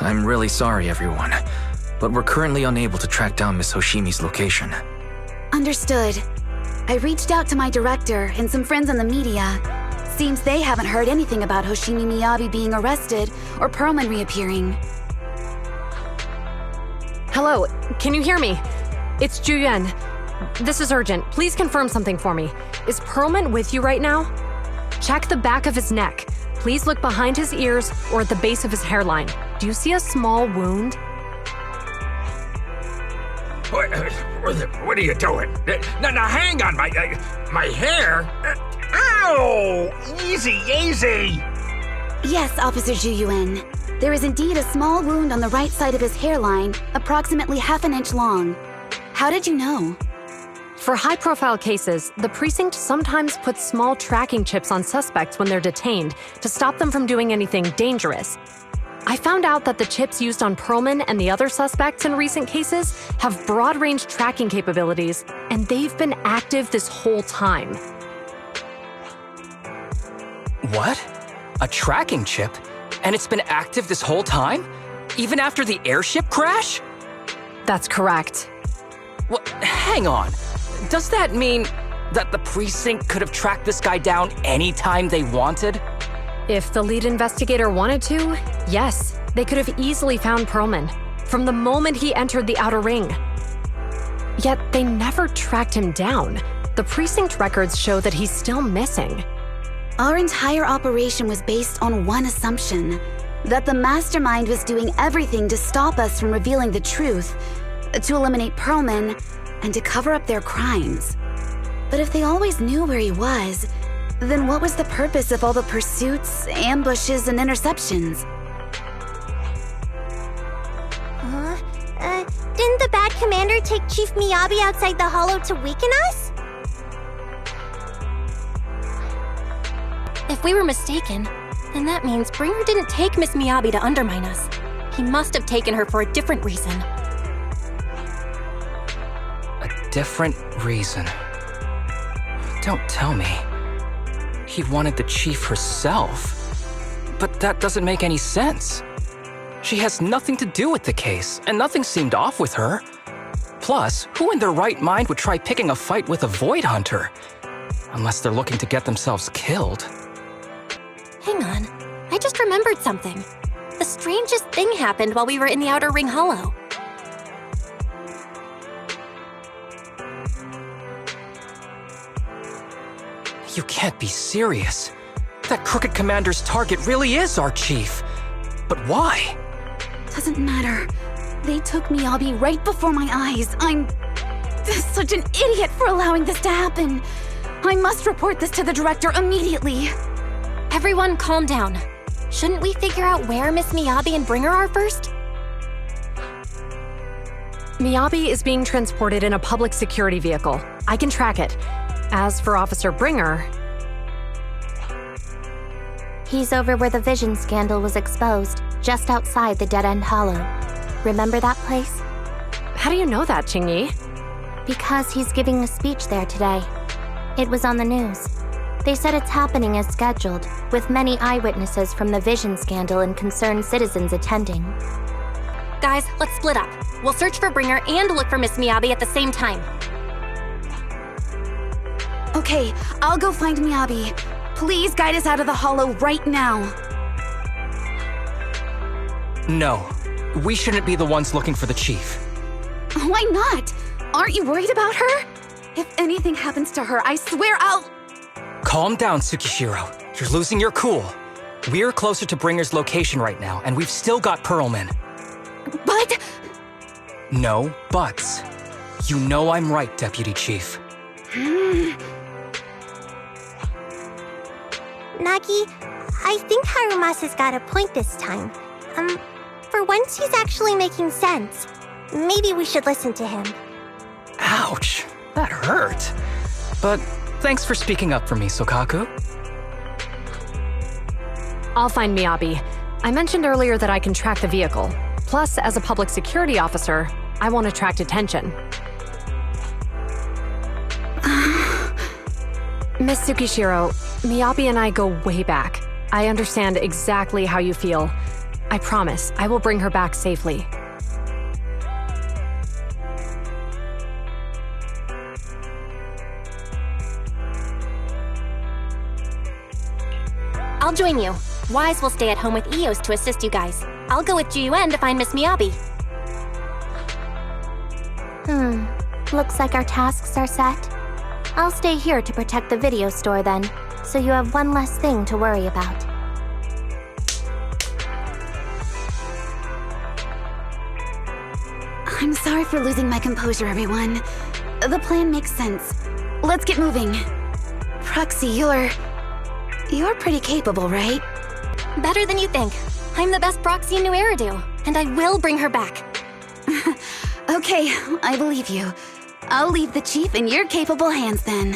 I'm really sorry, everyone, but we're currently unable to track down Miss Hoshimi's location. Understood. I reached out to my director and some friends in the media. Seems they haven't heard anything about Hoshimi Miyabi being arrested or Pearlman reappearing. Hello, can you hear me? It's Juyuan. This is urgent. Please confirm something for me. Is Pearlman with you right now? Check the back of his neck. Please look behind his ears or at the base of his hairline. Do you see a small wound? What are you doing? Now hang on, my hair. Ow! Easy, easy. Yes, Officer Juyuan. There is indeed a small wound on the right side of his hairline, approximately half an inch long. How did you know? For high-profile cases, the precinct sometimes puts small tracking chips on suspects when they're detained to stop them from doing anything dangerous. I found out that the chips used on Pearlman and the other suspects in recent cases have broad-range tracking capabilities, and they've been active this whole time. What? A tracking chip? And it's been active this whole time? Even after the airship crash? That's correct. What? Hang on. Does that mean that the precinct could have tracked this guy down anytime they wanted? If the lead investigator wanted to, yes, they could have easily found Pearlman from the moment he entered the outer ring. Yet they never tracked him down. The precinct records show that he's still missing. Our entire operation was based on one assumption, that the mastermind was doing everything to stop us from revealing the truth, to eliminate Pearlman, and to cover up their crimes. But if they always knew where he was, then what was the purpose of all the pursuits, ambushes, and interceptions? Didn't the bad commander take Chief Miyabi outside the hollow to weaken us? If we were mistaken, then that means Bringer didn't take Miss Miyabi to undermine us. He must have taken her for a different reason. A different reason? Don't tell me. He wanted the chief herself. But that doesn't make any sense. She has nothing to do with the case, and nothing seemed off with her. Plus, who in their right mind would try picking a fight with a Void Hunter? Unless they're looking to get themselves killed. Hang on, I just remembered something. The strangest thing happened while we were in the Outer Ring Hollow. You can't be serious. That crooked commander's target really is our chief. But why? Doesn't matter. They took Miyabi right before my eyes. I'm such an idiot for allowing this to happen. I must report this to the director immediately. Everyone calm down. Shouldn't we figure out where Miss Miyabi and Bringer are first? Miyabi is being transported in a public security vehicle. I can track it. As for Officer Bringer... He's over where the vision scandal was exposed, just outside the Dead-End Hollow. Remember that place? How do you know that, Qingyi? Because he's giving a speech there today. It was on the news. They said it's happening as scheduled, with many eyewitnesses from the vision scandal and concerned citizens attending. Guys, let's split up. We'll search for Bringer and look for Miss Miyabi at the same time. Okay, I'll go find Miyabi. Please guide us out of the hollow right now. No. We shouldn't be the ones looking for the chief. Why not? Aren't you worried about her? If anything happens to her, I swear I'll... Calm down, Tsukishiro. You're losing your cool. We're closer to Bringer's location right now, and we've still got Pearlman. But... No buts. You know I'm right, Deputy Chief. Nagi, I think Harumasa's got a point this time. For once he's actually making sense. Maybe we should listen to him. Ouch, that hurt. But thanks for speaking up for me, Sokaku. I'll find Miyabi. I mentioned earlier that I can track the vehicle. Plus, as a public security officer, I won't attract attention. Miss Tsukishiro, Miyabi and I go way back. I understand exactly how you feel. I promise, I will bring her back safely. I'll join you. Wise will stay at home with Eos to assist you guys. I'll go with Juyuan to find Miss Miyabi. Looks like our tasks are set. I'll stay here to protect the video store then, so you have one less thing to worry about. I'm sorry for losing my composure, everyone. The plan makes sense. Let's get moving. Proxy, you're pretty capable, right? Better than you think. I'm the best proxy in New Eridu, and I will bring her back. Okay, I believe you. I'll leave the chief in your capable hands then.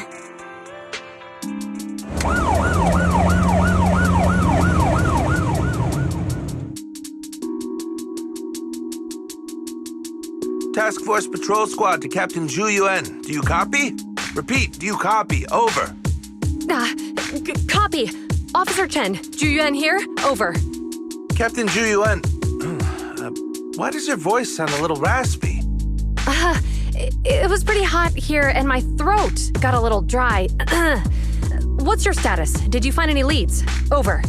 Task Force Patrol Squad to Captain Zhu Yuan. Do you copy? Repeat, do you copy? Over. Copy. Officer Chen, Juyuan here. Over. Captain Zhu Yuan. Why does your voice sound a little raspy? It was pretty hot here and my throat got a little dry. What's your status? Did you find any leads? Over.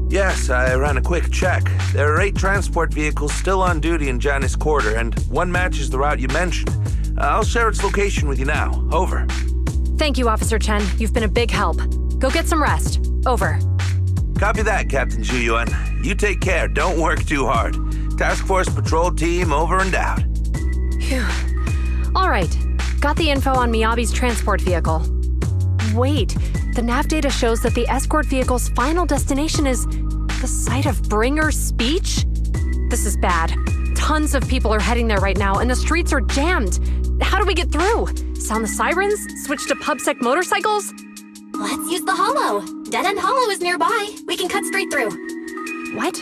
Yes, I ran a quick check. There are 8 transport vehicles still on duty in Janus Quarter, and one matches the route you mentioned. I'll share its location with you now. Over. Thank you, Officer Chen. You've been a big help. Go get some rest. Over. Copy that, Captain Zhu Yuan. You take care. Don't work too hard. Task Force Patrol Team over and out. Phew. All right. Got the info on Miyabi's transport vehicle. Wait, the nav data shows that the escort vehicle's final destination is the site of Bringer's speech? This is bad. Tons of people are heading there right now, and the streets are jammed. How do we get through? Sound the sirens? Switch to PubSec motorcycles? Let's use the Hollow. Dead End Hollow is nearby. We can cut straight through. What?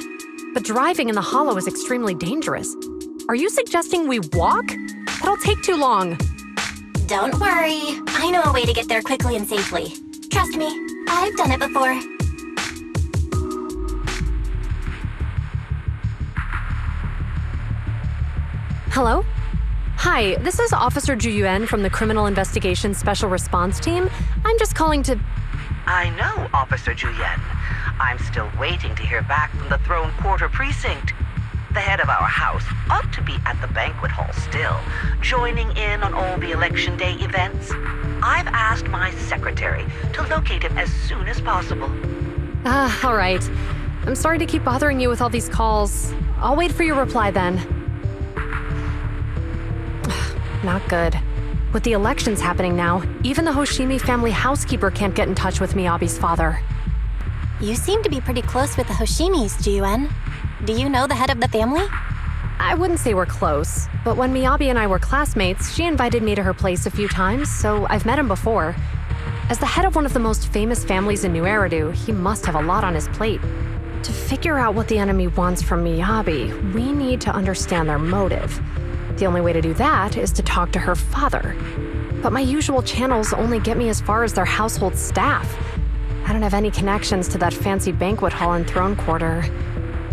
But driving in the Hollow is extremely dangerous. Are you suggesting we walk? That'll take too long. Don't worry. I know a way to get there quickly and safely. Trust me, I've done it before. Hello? Hi, this is Officer Juyuan from the Criminal Investigations Special Response Team. I'm just calling to... I know, Officer Juyuan. I'm still waiting to hear back from the Throne Quarter Precinct. The head of our house ought to be at the banquet hall still, joining in on all the Election Day events. I've asked my secretary to locate him as soon as possible. All right. I'm sorry to keep bothering you with all these calls. I'll wait for your reply then. Not good. With the elections happening now, even the Hoshimi family housekeeper can't get in touch with Miyabi's father. You seem to be pretty close with the Hoshimis, Juyuan. Do you know the head of the family? I wouldn't say we're close, but when Miyabi and I were classmates, she invited me to her place a few times, so I've met him before. As the head of one of the most famous families in New Eridu, he must have a lot on his plate. To figure out what the enemy wants from Miyabi, we need to understand their motive. The only way to do that is to talk to her father. But my usual channels only get me as far as their household staff. I don't have any connections to that fancy banquet hall in Throne Quarter.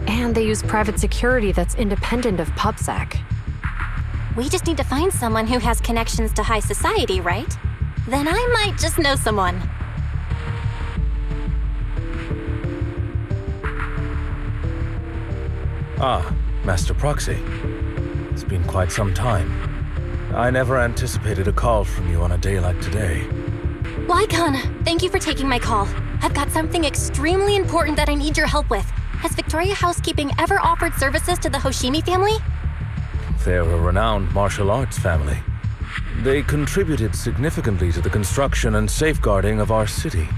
And they use private security that's independent of PubSec. We just need to find someone who has connections to high society, right? Then I might just know someone. Ah, Master Proxy. It's been quite some time. I never anticipated a call from you on a day like today. Lycon, thank you for taking my call. I've got something extremely important that I need your help with. Has Victoria Housekeeping ever offered services to the Hoshimi family? They're a renowned martial arts family. They contributed significantly to the construction and safeguarding of our city.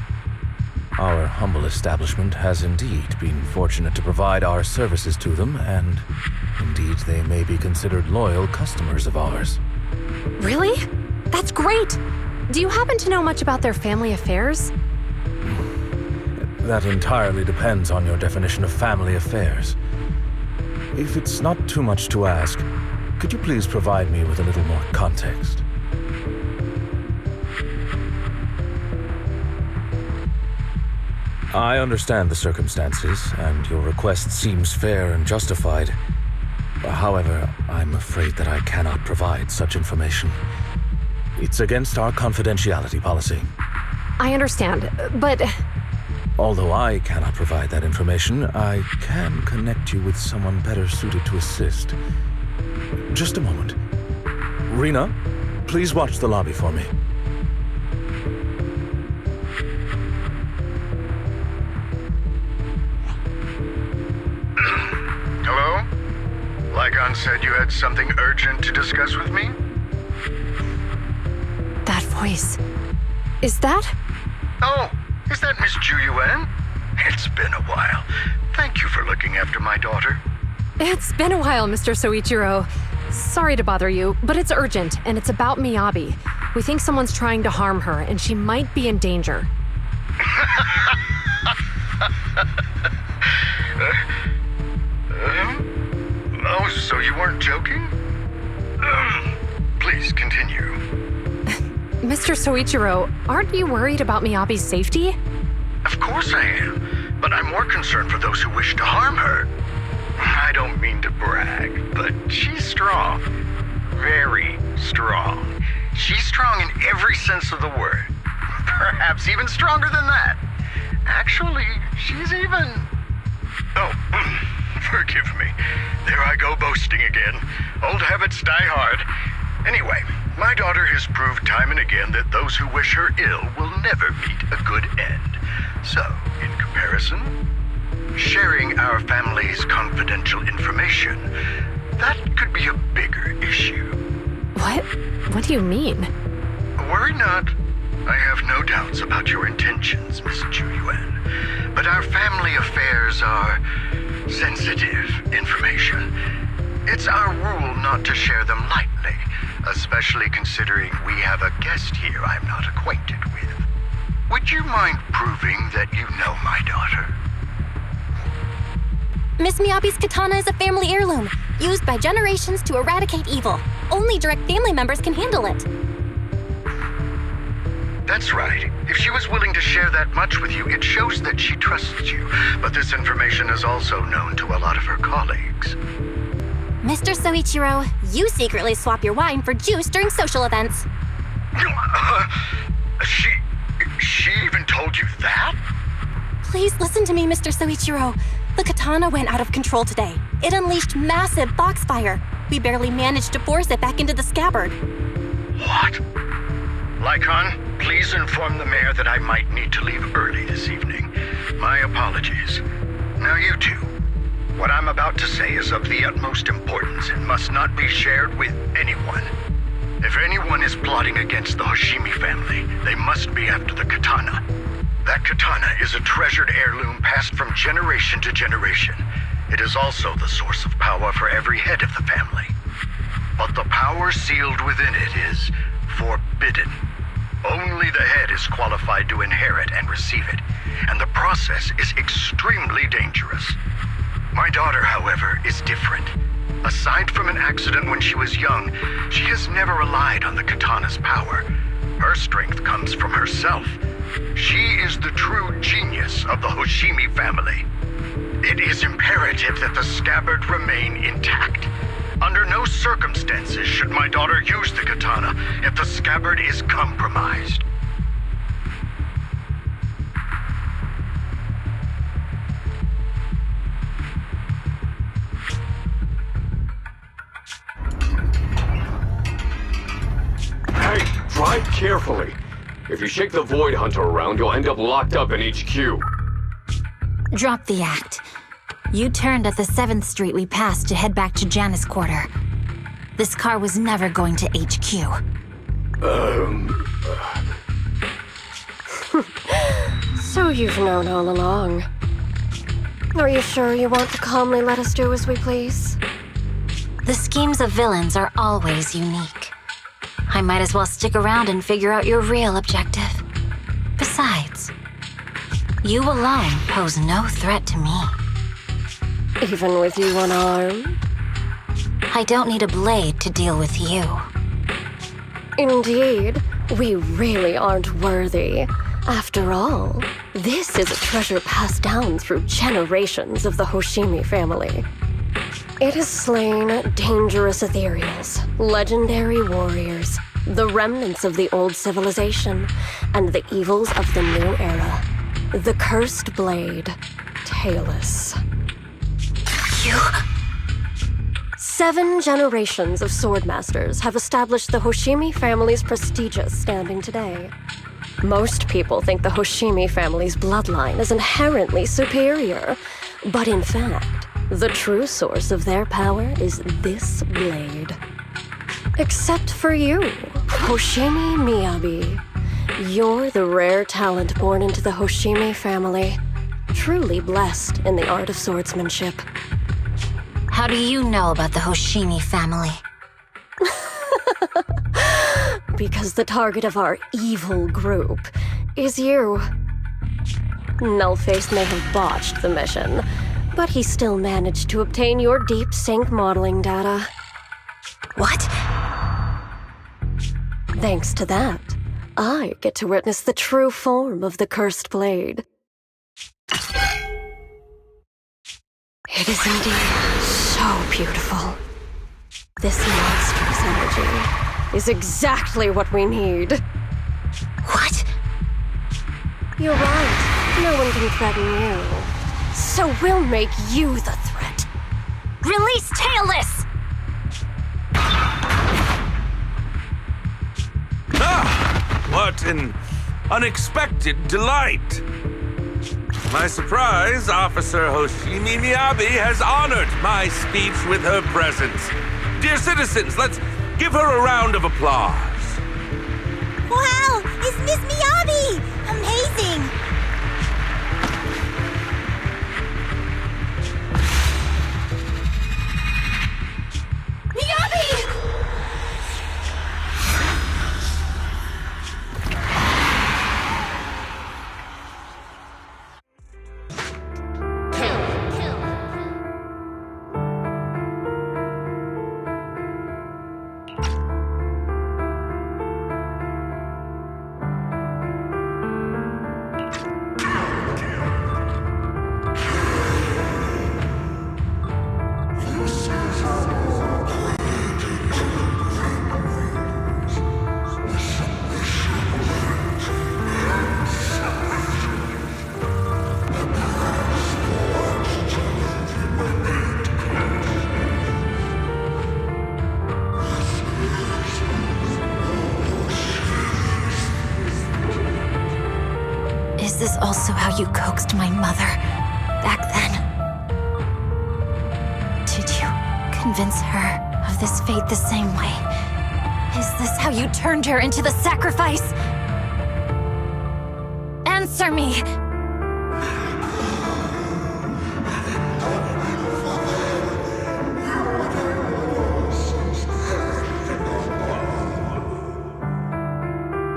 Our humble establishment has indeed been fortunate to provide our services to them, and indeed they may be considered loyal customers of ours. Really? That's great! Do you happen to know much about their family affairs? That entirely depends on your definition of family affairs. If it's not too much to ask, could you please provide me with a little more context? I understand the circumstances, and your request seems fair and justified. However, I'm afraid that I cannot provide such information. It's against our confidentiality policy. I understand, but... Although I cannot provide that information, I can connect you with someone better suited to assist. Just a moment. Rena, please watch the lobby for me. Hello? Lycon said you had something urgent to discuss with me? That voice... Is that... Oh, is that Miss Ju Yuan? It's been a while. Thank you for looking after my daughter. It's been a while, Mr. Soichiro. Sorry to bother you, but it's urgent, and it's about Miyabi. We think someone's trying to harm her, and she might be in danger. Oh, so you weren't joking? Please continue. Mr. Soichiro, aren't you worried about Miyabi's safety? Of course I am, but I'm more concerned for those who wish to harm her. I don't mean to brag, but she's strong. Very strong. She's strong in every sense of the word. Perhaps even stronger than that. Actually, she's even... Oh, forgive me. There I go boasting again. Old habits die hard. Anyway, my daughter has proved time and again that those who wish her ill will never meet a good end. So, in comparison, sharing our family's confidential information, that could be a bigger issue. What? What do you mean? Worry not. I have no doubts about your intentions, Miss Ju Yuan. But our family affairs are sensitive information. It's our rule not to share them lightly, especially considering we have a guest here I'm not acquainted with. Would you mind proving that you know my daughter? Miss Miyabi's katana is a family heirloom, used by generations to eradicate evil. Only direct family members can handle it. That's right. If she was willing to share that much with you, it shows that she trusts you. But this information is also known to a lot of her colleagues. Mr. Soichiro, you secretly swap your wine for juice during social events. She even told you that? Please listen to me, Mr. Soichiro. The katana went out of control today. It unleashed massive foxfire. We barely managed to force it back into the scabbard. What? Lycon, please inform the mayor that I might need to leave early this evening. My apologies. Now you two. What I'm about to say is of the utmost importance and must not be shared with anyone. If anyone is plotting against the Hoshimi family, they must be after the katana. That katana is a treasured heirloom passed from generation to generation. It is also the source of power for every head of the family. But the power sealed within it is forbidden. Only the head is qualified to inherit and receive it, and the process is extremely dangerous. My daughter, however, is different. Aside from an accident when she was young, she has never relied on the katana's power. Her strength comes from herself. She is the true genius of the Hoshimi family. It is imperative that the scabbard remain intact. Under no circumstances should my daughter use the katana if the scabbard is compromised. Hey, drive carefully. If you shake the Void Hunter around, you'll end up locked up in HQ. Drop the act. You turned at the 7th Street we passed to head back to Janus Quarter. This car was never going to HQ. So you've known all along. Are you sure you want to calmly let us do as we please? The schemes of villains are always unique. I might as well stick around and figure out your real objective. Besides, you alone pose no threat to me. Even with you unarmed? I don't need a blade to deal with you. Indeed, we really aren't worthy. After all, this is a treasure passed down through generations of the Hoshimi family. It has slain dangerous ethereals, legendary warriors, the remnants of the old civilization, and the evils of the new era. The cursed blade, tailless. You? 7 generations of swordmasters have established the Hoshimi family's prestigious standing today. Most people think the Hoshimi family's bloodline is inherently superior, but in fact, the true source of their power is this blade. Except for you, Hoshimi Miyabi. You're the rare talent born into the Hoshimi family, truly blessed in the art of swordsmanship. How do you know about the Hoshimi family? Because the target of our evil group is you. Nullface may have botched the mission, but he still managed to obtain your deep sync modeling data. What? Thanks to that, I get to witness the true form of the cursed blade. It is indeed so beautiful. This monstrous energy is exactly what we need. What? You're right. No one can threaten you. So we'll make you the threat. Release Tailless! Ah! What an unexpected delight! To my surprise, Officer Hoshimi Miyabi has honored my speech with her presence. Dear citizens, let's give her a round of applause. Wow! It's Miss Miyabi! Amazing! Miyabi! Is this also how you coaxed my mother back then? Did you convince her of this fate the same way? Is this how you turned her into the sacrifice? Answer me!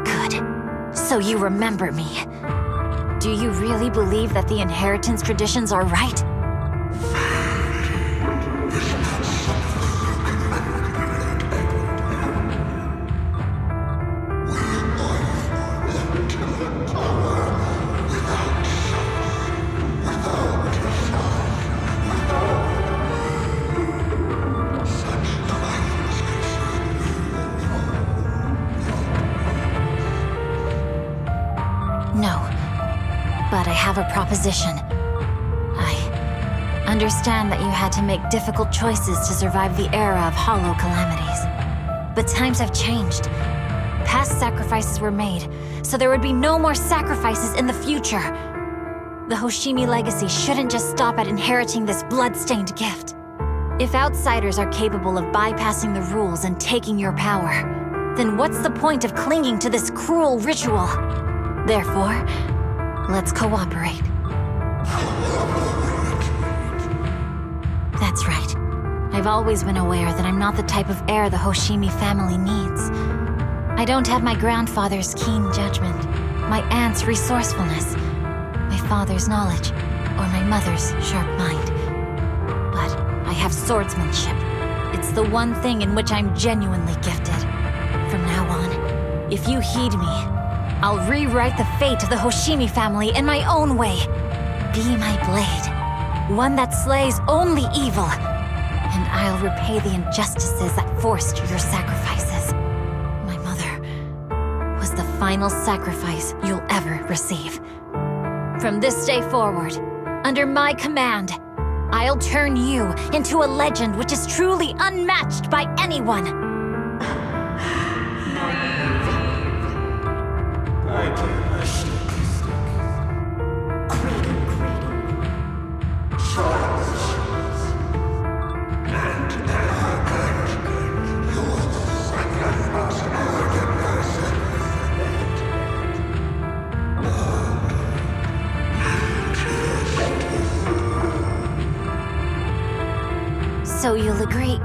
Good. So you remember me. Do you really believe that the inheritance traditions are right? No. But I have a proposition. I understand that you had to make difficult choices to survive the era of hollow calamities. But times have changed. Past sacrifices were made, so there would be no more sacrifices in the future. The Hoshimi legacy shouldn't just stop at inheriting this blood-stained gift. If outsiders are capable of bypassing the rules and taking your power, then what's the point of clinging to this cruel ritual? Therefore, let's cooperate. That's right. I've always been aware that I'm not the type of heir the Hoshimi family needs. I don't have my grandfather's keen judgment, my aunt's resourcefulness, my father's knowledge, or my mother's sharp mind. But I have swordsmanship. It's the one thing in which I'm genuinely gifted. From now on, if you heed me, I'll rewrite the fate of the Hoshimi family in my own way. Be my blade, one that slays only evil, and I'll repay the injustices that forced your sacrifices. My mother was the final sacrifice you'll ever receive. From this day forward, under my command, I'll turn you into a legend which is truly unmatched by anyone. So you'll agree.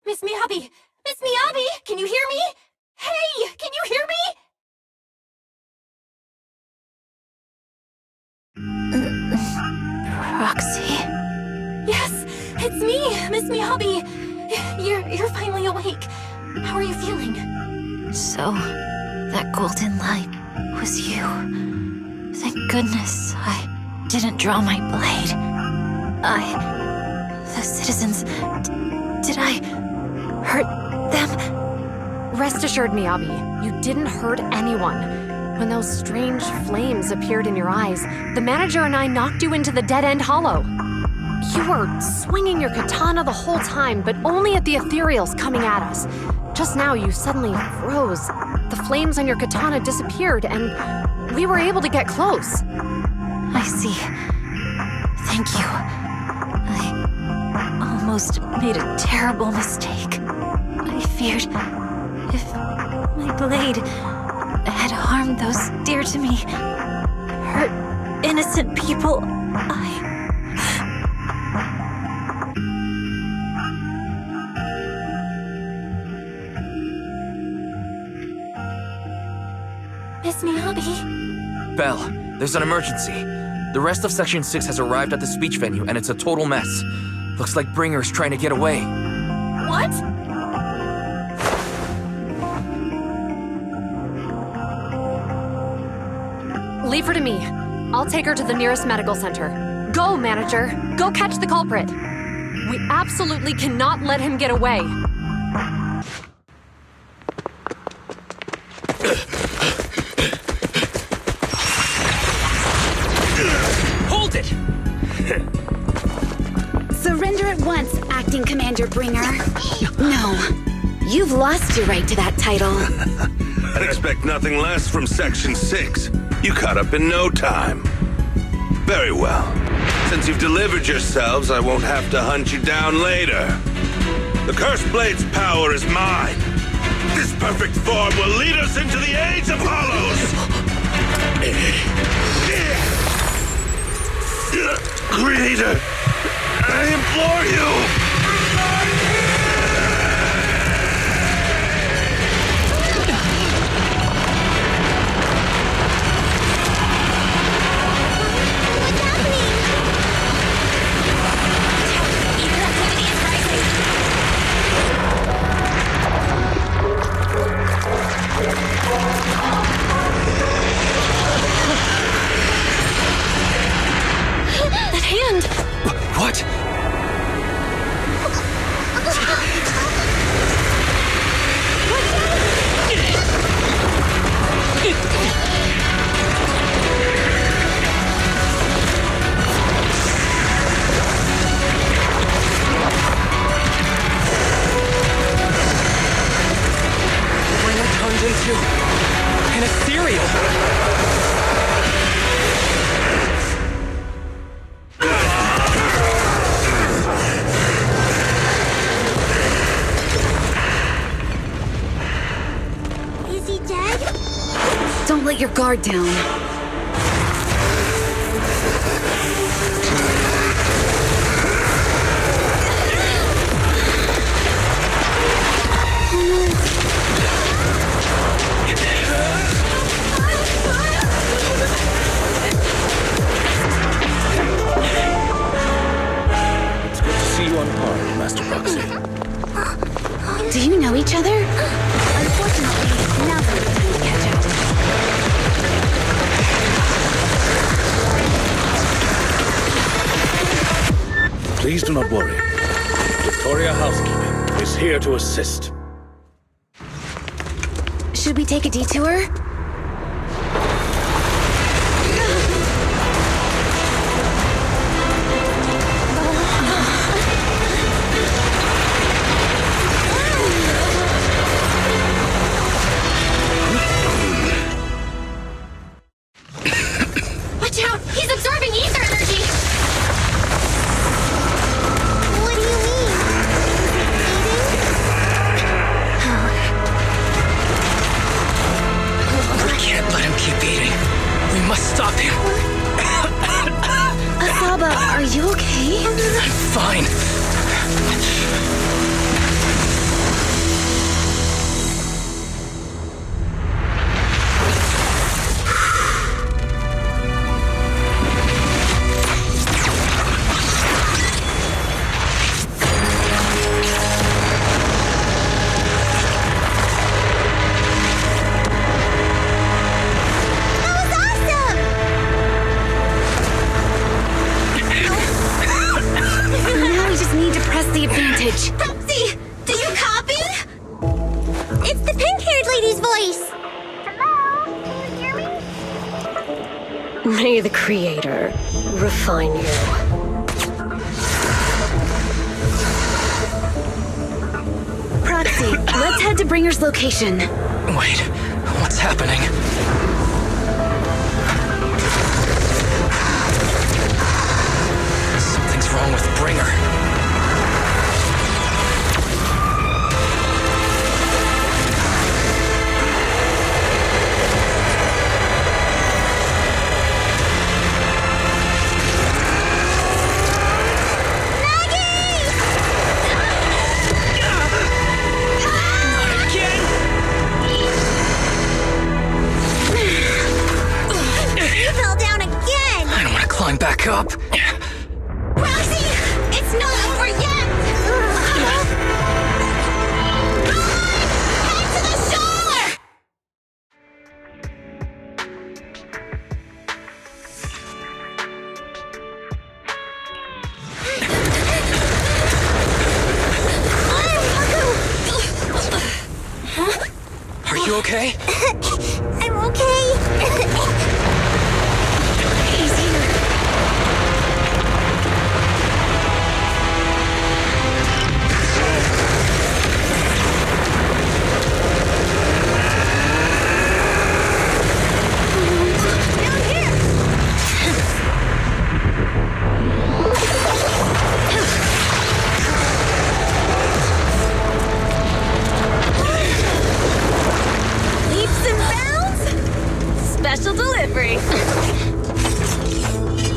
Miss Miyabi! Miss Miyabi! Can you hear me? Hey! Can you hear me? Roxy? Yes! It's me! Miss Miyabi! You're finally awake. How are you feeling? So, that golden light was you. Thank goodness I didn't draw my blade. The citizens... Did I hurt them? Rest assured, Miyabi, you didn't hurt anyone. When those strange flames appeared in your eyes, the manager and I knocked you into the dead-end hollow. You were swinging your katana the whole time, but only at the ethereals coming at us. Just now, you suddenly froze. The flames on your katana disappeared, and we were able to get close. I see. Thank you. I almost made a terrible mistake. I feared if my blade had harmed those dear to me, hurt innocent people, Miss Miyabi? Belle, there's an emergency. The rest of Section 6 has arrived at the speech venue, and it's a total mess. Looks like Bringer's trying to get away. What? Leave her to me. I'll take her to the nearest medical center. Go, manager. Go catch the culprit. We absolutely cannot let him get away. Hold it! Surrender at once, Acting Commander Bringer. No. You've lost your right to that title. I'd expect nothing less from Section 6. You caught up in no time. Very well. Since you've delivered yourselves, I won't have to hunt you down later. The Cursed Blade's power is mine. This perfect form will lead us into the Age of Hollows. Creator, I implore you! That hand! What? guard down. It's good to see you on par, Master Proxy. Do you know each other? Unfortunately, now's not the time to catch up. Please do not worry. Victoria Housekeeping is here to assist. Should we take a detour? Watch out! He's absorbing ether energy! What do you mean? We can't let him keep eating. We must stop him. Asaba, are you okay? I'm fine. Now we just need to press the advantage. Proxy, do you copy? It's the pink-haired lady's voice. Hello, can you hear me? May the Creator refine you. Proxy, let's head to Bringer's location. Wait, what's happening? Something's wrong with Bringer. You fell down again! I don't want to climb back up. Roxy, it's not over yet! Head to the shore! Are you okay? I'm okay. He's here. Down here! Leaps and bounds? Special delivery.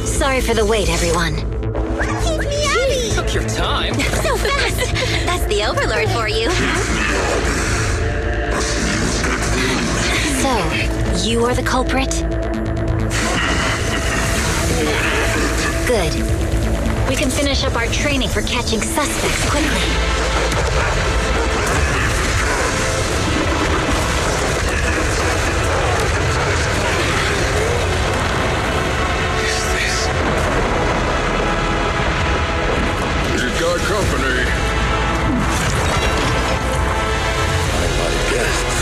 Sorry for the wait, everyone. Keep me Abby! Took your time. So fast! That's the Overlord for you. So, you are the culprit? Good. We can finish up our training for catching suspects quickly. You've got company. My guests.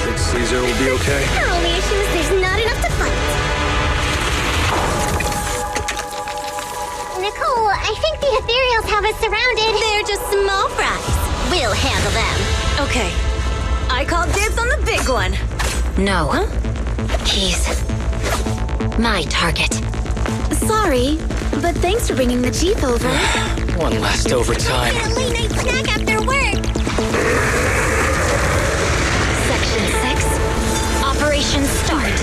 Think Caesar will be okay? Our only issue is there's not enough to fight. Nicole, I think the ethereals have us surrounded. They're just small fries. We'll handle them. Okay. I call dibs on the big one. No. He's my target. Sorry, but thanks for bringing the Jeep over. One last overtime. Get a late night snack after work. Mission start.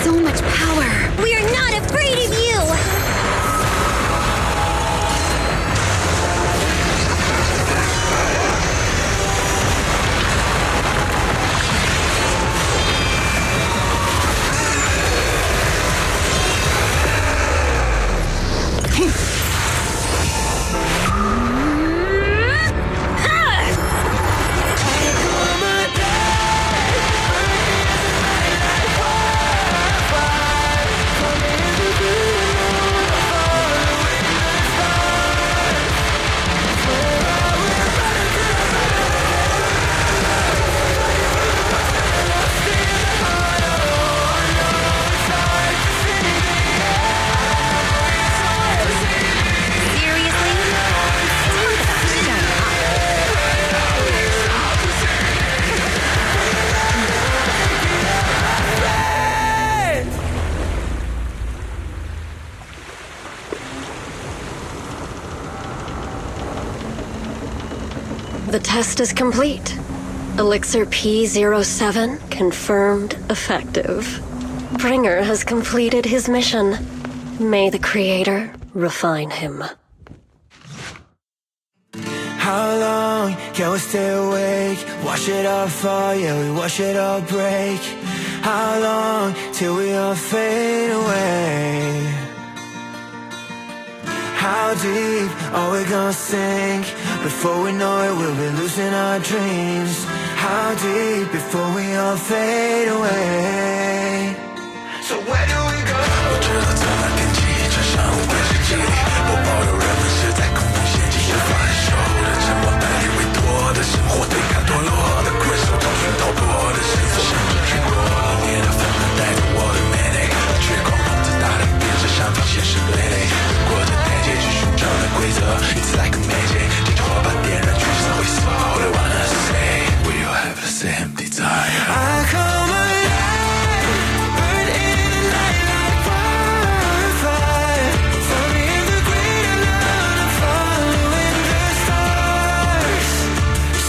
So much power. We are not afraid of you! The test is complete. Elixir P07 confirmed effective. Bringer has completed his mission. May the Creator refine him. How long can we stay awake? Wash it all fall, yeah, we wash it all break. How long till we all fade away? How deep are we gonna sink? Before we know it, we'll be losing our dreams. How deep before we all fade away? So where do we go? 我知道怎么惦记，这伤无关是记忆。我抱有人们是在空中陷阱，有反手的沉默，带以为多的生活，对抗堕落的困兽，找寻逃脱的身份，甚至全国一年的纷纷带着我的美丽，绝光放着大力，变着上方现实累累，过着代价去寻找的规则。It's like a magic， 这句话把点燃聚散会死后的 wanna say we all have the same desire。I come alive, burn in the night like wildfire. Find me in the great unknown, I'm following the stars.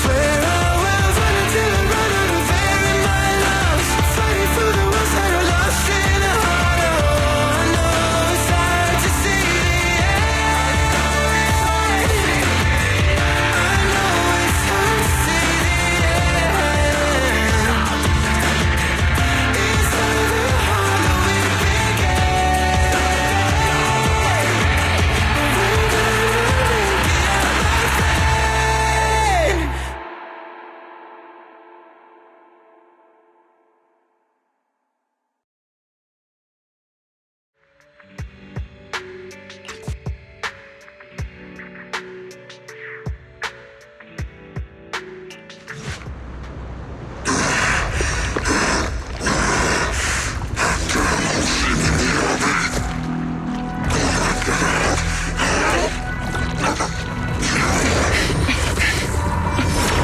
Swear I will run until I run out of air in my lungs. Fighting for the ones that are lost in the heart. Oh, I know it's hard to see the end. I know it's hard to see the end. It's over how do we begin? We're gonna be everything.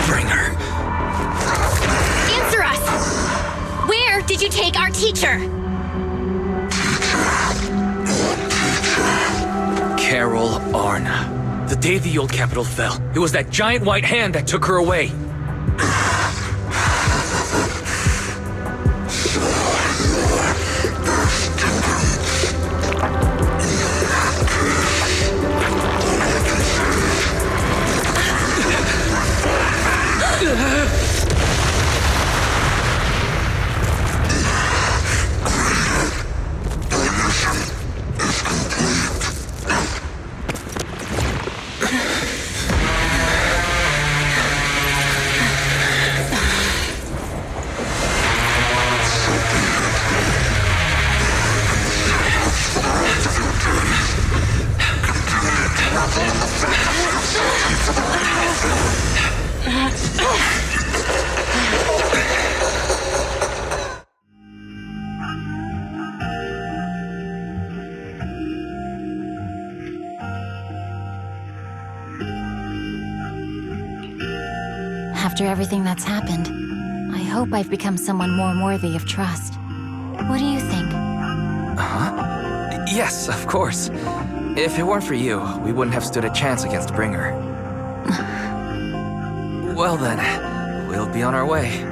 Bringer. Answer us! Where did you take our teacher? Carol Arna. The day the old capital fell, it was that giant white hand that took her away. After everything that's happened, I hope I've become someone more worthy of trust. What do you think? Yes, of course. If it weren't for you, we wouldn't have stood a chance against Bringer. Well then, we'll be on our way.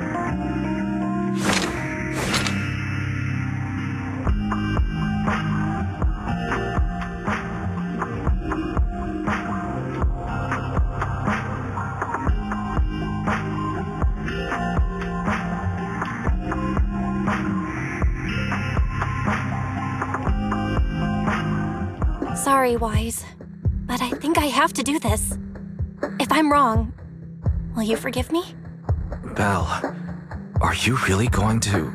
Sorry, Wise, but I think I have to do this. If I'm wrong, will you forgive me? Belle, are you really going to...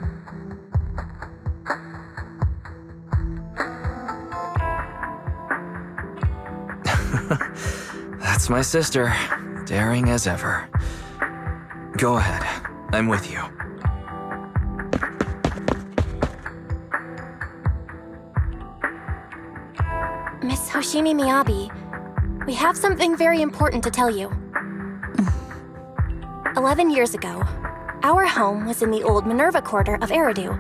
That's my sister, daring as ever. Go ahead, I'm with you. Miss Hoshimi Miyabi, we have something very important to tell you. 11 years ago, our home was in the old Minerva Quarter of Eridu,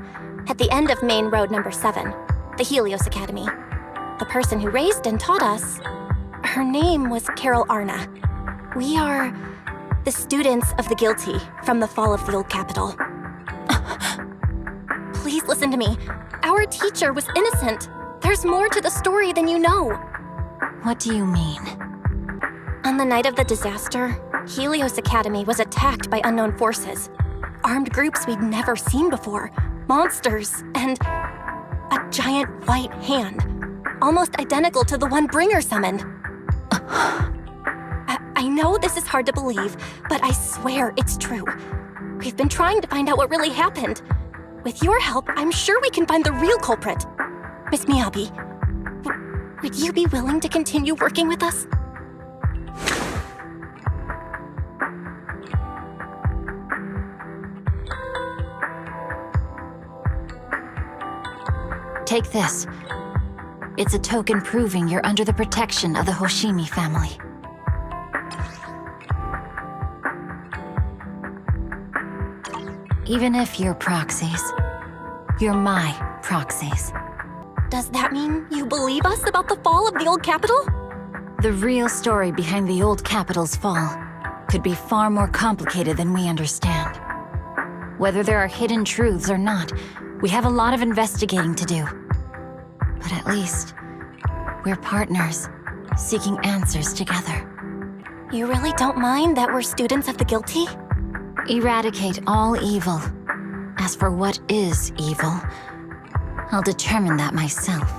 at the end of Main Road number 7, the Helios Academy. The person who raised and taught us, her name was Carol Arna. We are the students of the guilty from the fall of the old capital. Please listen to me. Our teacher was innocent. There's more to the story than you know. What do you mean? On the night of the disaster, Helios Academy was attacked by unknown forces. Armed groups we'd never seen before. Monsters, and a giant white hand. Almost identical to the one Bringer summoned. I know this is hard to believe, but I swear it's true. We've been trying to find out what really happened. With your help, I'm sure we can find the real culprit. Miss Miyabi, would you be willing to continue working with us? Take this. It's a token proving you're under the protection of the Hoshimi family. Even if you're proxies, you're my proxies. Does that mean you believe us about the fall of the old capital? The real story behind the old capital's fall could be far more complicated than we understand. Whether there are hidden truths or not, we have a lot of investigating to do. But at least, we're partners, seeking answers together. You really don't mind that we're students of the guilty? Eradicate all evil. As for what is evil, I'll determine that myself.